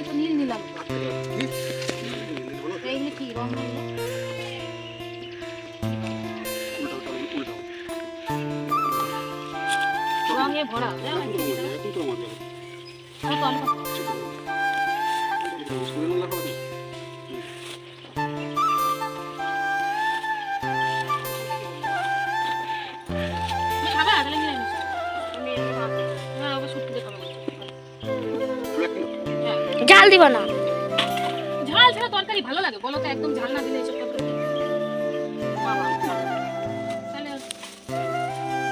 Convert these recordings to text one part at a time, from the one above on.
তো নীল নিলাম এইগুলো কি রং রঙে ভরা ঝাল দিবা না? ঝাল ছাড়া তরকারি ভালো লাগে বলো তো? একদম ঝাল না দিলে এসব তরকারি বাবা তাহলে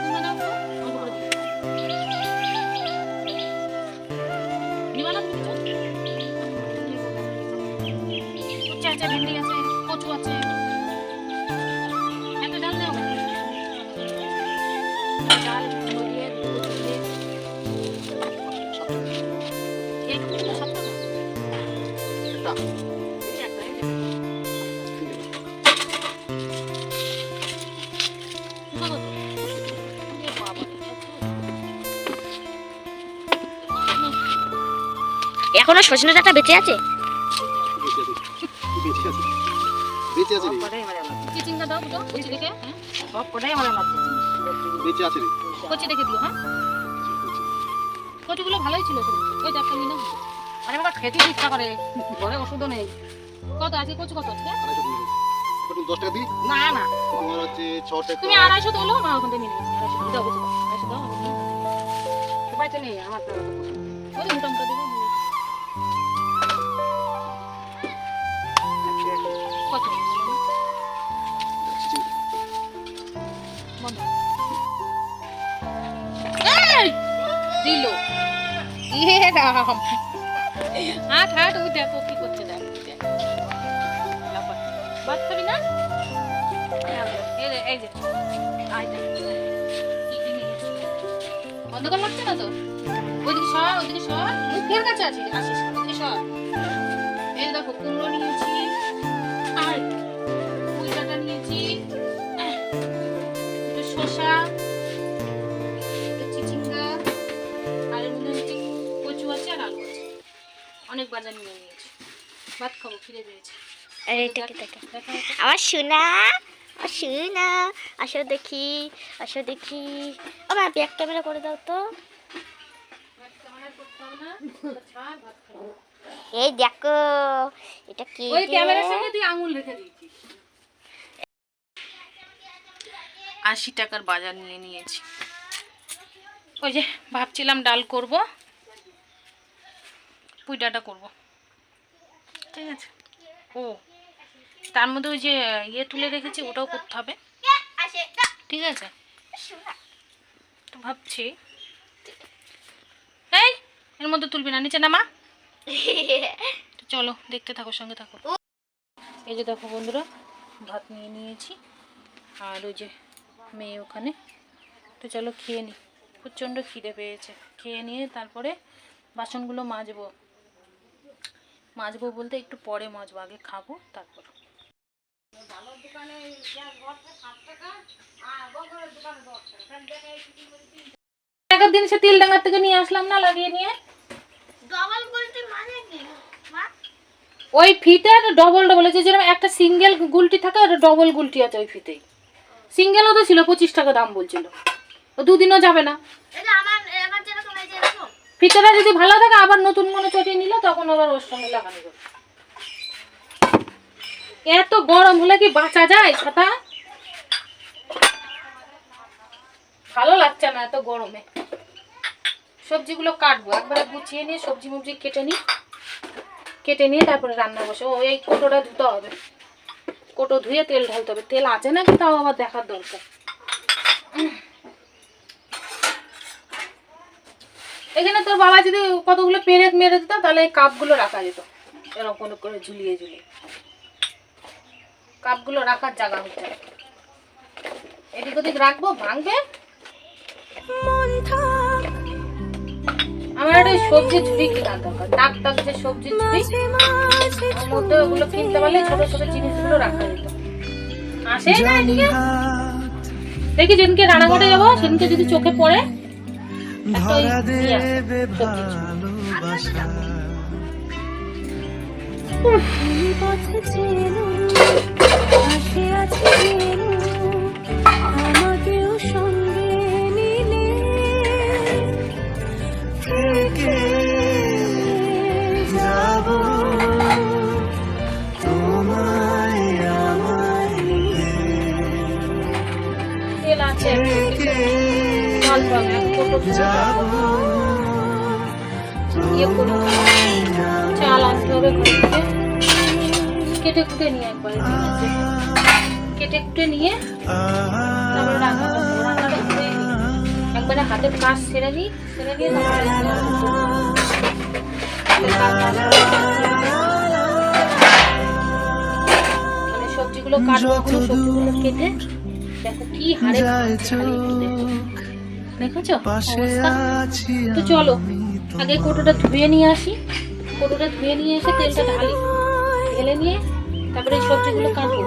তোমরা দাও তো অল্প করে দিবা না তুমি? উচ্ছে আছে, ভেন্ডি আছে, কচু আছে, একটা ডাল দাও। ডাল দিয়ে দুধ দিয়ে এইটুকু তো সব টাকা এখনো সজনে ডাঁটা বেঁচে আছে? চিচিঙ্গা দাও দুটো কচি দেখে, সব কটাই আমার লাগছে বেঁচে আছে রে, কচি দেখে দিও। হ্যাঁ কচুগুলো ভালোই ছিল তো, ওই একটা নিয়ে নাও। আরে বাবা খেতে ইচ্ছা করে, ঘরে ওষুধও নেই। কত আছে কচু? কত আছে? 10 টাকা দিই না না তোমার হচ্ছে 6 টাকা। তুমি 250 তোলো, মা ওখান থেকে নিয়ে নেবে। 250 দাও, বেশি 250 দাও। সবাই তো নেই, আমার তো ওই মোটা মোটা দেবো। কত বন্ধ দিল ইয়ে রাম। হাট হাট, ওই দেখো কি করছে, দেখো বাদ খাবি না? এই যে অন্ধকার লাগছে না তো? ওইদিকে সর, ওইদিকে সর, মুখের কাছে আছিস, আসিস ওইদিকে সর। এই দেখো কুমড়ো নিয়েছি, আর পুঁই ডাঁটা নিয়েছি, শসা, চিচিঙ্গা, আর এর মধ্যে হচ্ছে কচু আছে আর আলু আছে। অনেক বাজার নিয়ে নিয়েছি, ভাত খাবো, খিদে পেয়েছে। আমার সোনা, আমার সোনা, আসো দেখি, আসো দেখি। আমার ব্যাক ক্যামেরা করে দাও তো। এই দেখো এটা কি? ওই ক্যামেরার সামনে তুই আঙুল রেখে দিয়েছিস। 80 টাকার বাজার নিয়ে নিয়েছি। ওই যে ভাবছিলাম ডাল করব, পুঁই ডাঁটা করবো, ঠিক আছে। ও তার মধ্যে ওই যে ইয়ে তুলে রেখেছি, ওটাও করতে হবে, ঠিক আছে। তো ভাবছি এই এর মধ্যে তুলবি না, নিচে নামা। তো চলো দেখতে থাকো, সঙ্গে থাকো। এই যে দেখো বন্ধুরা, ভাত নিয়ে নিয়েছি, আর ওই যে মেয়ে ওখানে। তো চলো খেয়ে নিই, প্রচণ্ড খিদে পেয়েছে। খেয়ে নিয়ে তারপরে বাসনগুলো মাজবো। মাজবো বলতে একটু পরে মাজবো, আগে খাবো তারপর। টাকার দিন সে তিল ডাঙ্গার থেকে নিয়ে আসলাম না, লাগিয়ে নিয়ে। ওই ফিতে ডবল ডবল আছে, যেরকম একটা সিঙ্গেল গুলটি থাকে আর ডবল গুলটি আছে ওই ফিতেই। সিঙ্গেলও তো ছিল 25 টাকা দাম বলছিল, ও দুদিনও যাবে না। ফিতেটা যদি ভালো থাকে আবার নতুন কোনো চটিয়ে নিল, তখন আবার ওর সঙ্গে লাগানো যাবে। এত গরম হলে কি বাঁচা যায় ছাতা? ভালো লাগছে না এত গরমে। সবজিগুলো কাটবো, একবারে গুছিয়ে নিয়ে সবজি মবজি কেটে নিয়ে তারপরে রান্না বসে। ও এই কোটোটা ধুতে হবে, কোটো ধুয়ে তেল ঢালতে হবে। তেল আছে নাকি তাও আবার দেখার দরকার। এখানে তোর বাবা যদি কতগুলো পেরে মেরে দিত, তাহলে এই কাপগুলো রাখা যেত এরকম করে ঝুলিয়ে ঝুলিয়ে। কাপগুলো রাখার জায়গা হচ্ছে, এদিক ওদিক রাখবো, ভাঙবে। আমার একটা সবজি ঝুড়ি কেনার দরকার, টাক টাক যে সবজি ঝুড়ি, ওর মধ্যে ওগুলো কিনতে পারলে ছোট ছোট জিনিসগুলো রাখা যেত। আসে না এদিকে, দেখি যেদিনকে রানাঘাটে যাবো সেদিনকে যদি চোখে পড়ে একটা আমাকেও সঙ্গে নিলে থেকে যাব তোমায় আমার তেল আছে অল্প যাব ইয়ে করুন চাল আনতে হবে ঘর থেকে কেটে কুটে নিয়ে একবার ঠিক আছে কেটে কুটে নিয়ে তারপরে রান্নাটা করে একবারে হাতের কাজ সেরে নিই সেরে নিয়ে মানে সবজিগুলো কাটবো সবজিগুলো কেটে দেখো কি হারে দেখেছো অবস্থা তো চলো আগে কোটোটা ধুয়ে নিয়ে আসি কোটোটা ধুয়ে নিয়ে এসে তেলটা ঢালি ঢেলে নিয়ে তারপরে এই সবজিগুলো কাটবো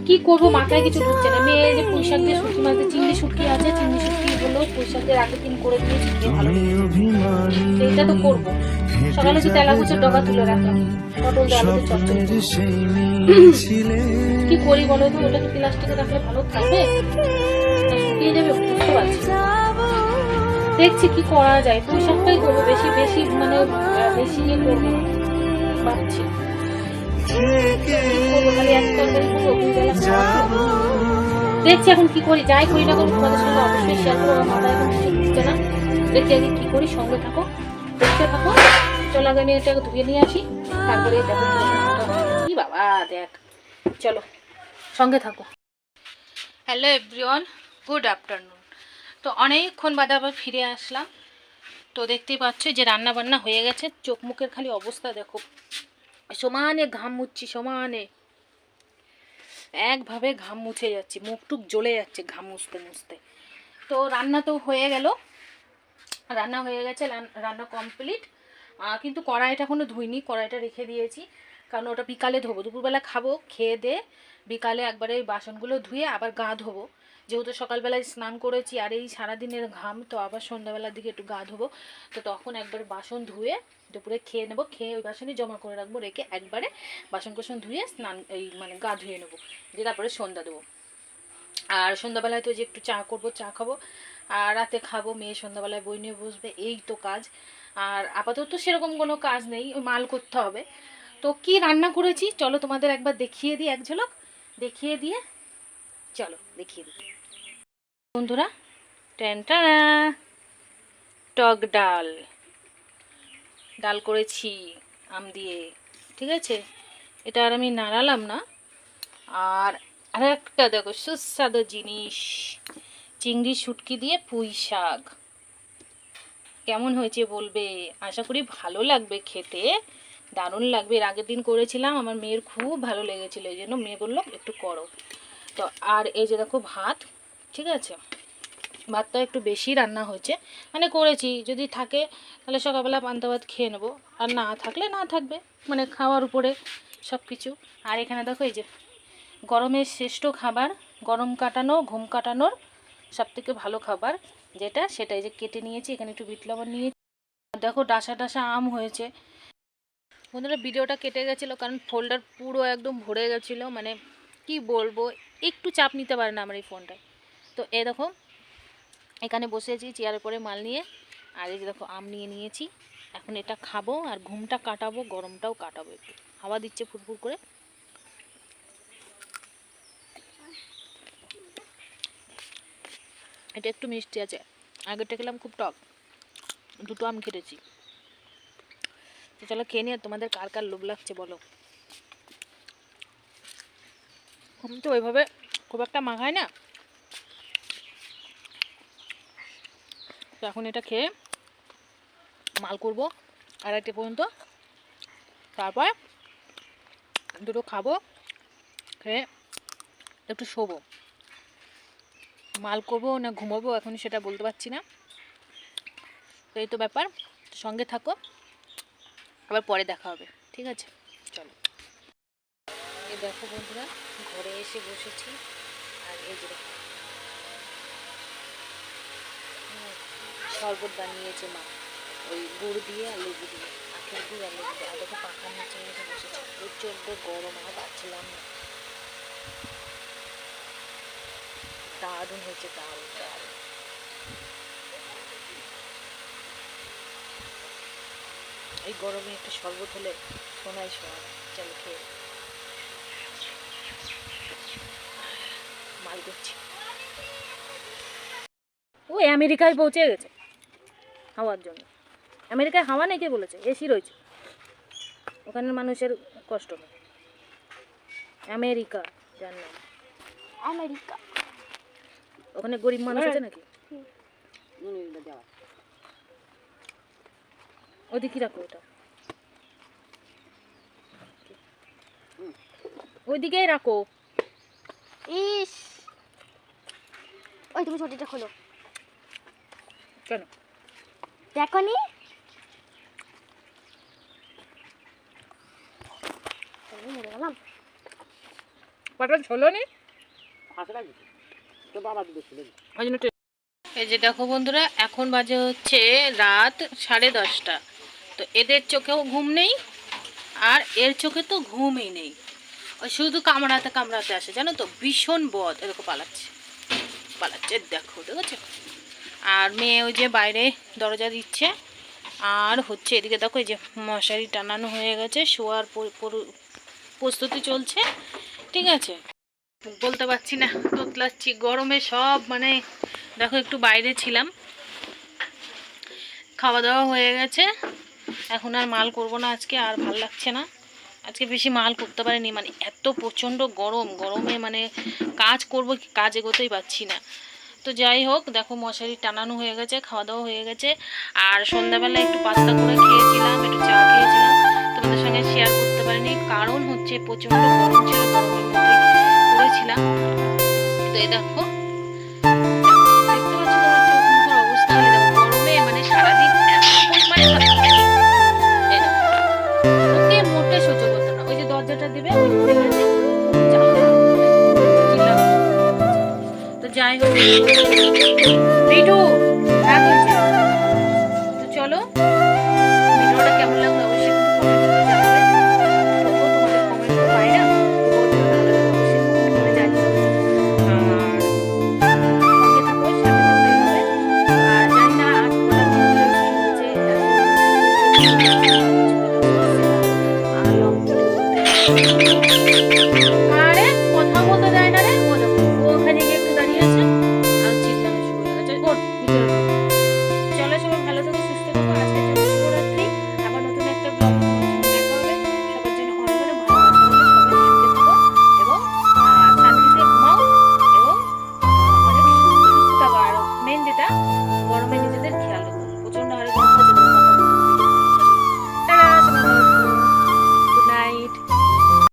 কি করবো মাথায় কিছু ঢুকছে না মেয়ে যে পুঁই শাক দিয়ে শুটকি মাছ দিয়ে চিংড়ি শুটকি আছে চিংড়ি শুটকি বললো পুঁই শাকের আগের দিন করে দিয়েছি ভালো এইটা তো করবো সকালে যে তেলা কুচের ডগা তুলে রাখলাম পটল দিয়ে আলুতে চচ্চড়ি কি করি বলো তো ওটা কি প্লাস্টিকে রাখলে ভালো থাকবে শুকিয়ে যাবে বুঝতে পারছি দেখছি কি করা যায় পুঁই শাকটাই করবো বেশি বেশি মানে বেশি ইয়ে করবো ভাবছি দেখছি এখন কি করি যাই করি না করবো তোমাদের সঙ্গে অবশ্যই শেয়ার করবো মাথায় এখন কিছু বুঝছে না দেখছি আগে কি করি সঙ্গে থাকো দেখতে থাকো চলো আগে আমি এটাকে ধুয়ে নিয়ে আসি তারপরে দেখো কি বাবা দেখ চলো সঙ্গে থাকো হ্যালো এভরিওয়ান গুড আফটারনুন তো অনেকক্ষণ বাদে আবার ফিরে আসলাম তো দেখতেই পাচ্ছ যে রান্না বান্না হয়ে গেছে চোখ মুখের খালি অবস্থা দেখো সমানে ঘাম মুছছি সমানে একভাবে ঘাম মুছে যাচ্ছি মুখটুক জ্বলে যাচ্ছে ঘাম মুছতে মুছতে তো রান্না তো হয়ে গেল রান্না হয়ে গেছে রান্না কমপ্লিট কিন্তু কড়াইটা এখনো ধুইনি কড়াইটা রেখে দিয়েছি কারণ ওটা বিকালে ধোবো দুপুরবেলা খাবো খেয়ে দে বিকালে একবারে এই বাসনগুলো ধুয়ে আবার গা ধোবো যেহেতু সকালবেলায় স্নান করেছি আর এই সারাদিনের ঘাম তো আবার সন্ধ্যাবেলার দিকে একটু গা ধোবো তো তখন একবার বাসন ধুয়ে দুপুরে খেয়ে নেবো খেয়ে ওই বাসনই জমা করে রাখবো রেখে একবারে বাসন কোসন ধুয়ে স্নান এই মানে গা ধুয়ে নেবো দিয়ে তারপরে সন্ধ্যা দেবো আর সন্ধ্যাবেলায় তো যে একটু চা করবো চা খাবো আর রাতে খাবো মেয়ে সন্ধ্যাবেলায় বই নিয়ে বসবে এই তো কাজ আর আপাতত সেরকম কোনো কাজ নেই ওই মাল করতে হবে তো কি রান্না করেছি চলো তোমাদের একবার দেখিয়ে দিই এক ঝলক দেখিয়ে দিয়ে চলো দেখিয়ে দিই বন্ধুরা টেনটানা টক ডাল ডাল করেছি আম দিয়ে ঠিক আছে এটা আর আমি নাড়ালাম না আর আরেকটা দেখো সুস্বাদু জিনিস চিংড়ি শুটকি দিয়ে পুঁই শাক কেমন হয়েছে বলবে আশা করি ভালো লাগবে খেতে দারুণ লাগবে এর আগের দিন করেছিলাম আমার মেয়ের খুব ভালো লেগেছিল এই জন্য মেয়ে বললো একটু করো তো আর এই যে দেখো ভাত ঠিক আছে ভাতটা একটু বেশি রান্না হয়েছে মানে করেছি যদি থাকে তাহলে সকালবেলা পান্তা ভাত খেয়ে নেবো আর না থাকলে না থাকবে মানে খাওয়ার উপরে সব কিছু আর এখানে দেখো এই যে গরমের শ্রেষ্ঠ খাবার গরম কাটানো ঘুম কাটানোর সবথেকে ভালো খাবার যেটা সেটাই যে কেটে নিয়েছি এখানে একটু বিট লবণ নিয়েছি দেখো ডাসা ডাসা আম হয়েছে বন্ধুরা ভিডিওটা কেটে গেছিলো কারণ ফোল্ডার পুরো একদম ভরে গেছিলো মানে কি বলবো একটু চাপ নিতে পারে না আমার এই ফোনটায় তো এ দেখো এখানে বসে আছি চেয়ারের পরে মাল নিয়ে আর এই যে দেখো আম নিয়ে নিয়েছি এখন এটা খাবো আর ঘুমটা কাটাবো গরমটাও কাটাবো একটু হাওয়া দিচ্ছে ফুটফুট করে এটা একটু মিষ্টি আছে আগেরটা খেলাম খুব টক দুটো আম কেটেছি তো চলো খেয়ে নিয়ে তোমাদের কার কার লোভ লাগছে বলো আমি তো ওইভাবে খুব একটা মাখাই না তো এখন এটা খেয়ে মাল করবো আড়াইটে পর্যন্ত তারপর দুটো খাবো খেয়ে একটু শোবো মাল করবো না ঘুমোবো এখন সেটা বলতে পারছি না তো এই তো ব্যাপার সঙ্গে থাকো আবার পরে দেখা হবে ঠিক আছে চলো এই দেখো বন্ধুরা ঘরে এসে বসেছি আর এই যে শরবত বানিয়েছে মা ওই গুড় দিয়ে আর লেবু দিয়ে, আখের গুড় আর লেবু দিয়ে। আর দেখো পাখার নিচে এসে বসেছে, প্রচণ্ড গরম, আর পাচ্ছিলাম না। দারুণ হয়েছে, দারুণ দারুণ। এই গরমে একটু শরবত হলে সোনায় সোহাগা। চলো খেয়ে মাল করছি। ও আমেরিকায় পৌঁছে গেছে হাওয়ার জন্য। আমেরিকায় হাওয়া নেই কে বলেছে? এসি রয়েছে, ওখানের মানুষের কষ্ট নেই। আমেরিকা যার নাম, আমেরিকা। ওখানে গরিব মানুষ আছে নাকি? ওদিকে রাখো, ওটা ওইদিকেই রাখো। ইস, ওই তুমি ছটিটা খোলো। কেন? দেখো নি, মরে গেলাম। পাটা ঝোলো নি। এই যে দেখো বন্ধুরা, এখন বাজে হচ্ছে রাত 10:30। তো এদের চোখেও ঘুম নেই, আর এর চোখে তো ঘুমই নেই। ওই শুধু কামড়াতে কামড়াতে আসে, জানো তো, ভীষণ বদ। এরকম পালাচ্ছে পালাচ্ছে, দেখো দেখেছো। আর মেয়ে ওই যে বাইরে দরজা দিচ্ছে। আর হচ্ছে এদিকে দেখো, এই যে মশারি টানানো হয়ে গেছে, শোয়ার প্রস্তুতি চলছে। ঠিক আছে, বলতে পারছি না, তোতলাচ্ছি গরমে সব। মানে দেখো, একটু বাইরে ছিলাম, খাওয়া দাওয়া হয়ে গেছে। এখন আর মাল করব না আজকে, আর ভাল লাগছে না আজকে, বেশি মাল করতে পারিনি। মানে এত প্রচণ্ড গরম, গরমে মানে কাজ করব কি, কাজ এগোতেই পারছি না। তো যাই হোক, দেখো মশারি টানানো হয়ে গেছে, খাওয়া দাওয়া হয়ে গেছে। আর সন্ধ্যাবেলা একটু পাতলা করে খেয়েছিলাম, একটু চা খেয়েছিলাম, তোমাদের সঙ্গে শেয়ার করতে পারিনি, কারণ হচ্ছে প্রচণ্ড গরম ছিল, গরমের মধ্যেই করেছিলাম। তো এই দেখো, দেখতে পাচ্ছ তোমার চোখ মুখের অবস্থা, হলে দেখো গরমে মানে সারাদিন এত পরিমাণে এই দেখো, ওকে মোটে সহ্য করতো না। ওই যে দরজাটা দিবে, ওই পড়ে গেছে, তো যাই হোক, রিটু রাত হয়েছে। তো চলো, ভিডিওটা কেমন লাগলো অবশ্যই কিন্তু কমেন্ট করে জানাবে। তবুও তোমাদের কমেন্ট তো পাই না, তবুও যদি ভালো লাগে অবশ্যই কমেন্ট করে জানিও। আর সঙ্গে থাকো, সাথে থাকো এইভাবে। আর জানি না আজ কথা বলতে কি হয়েছে,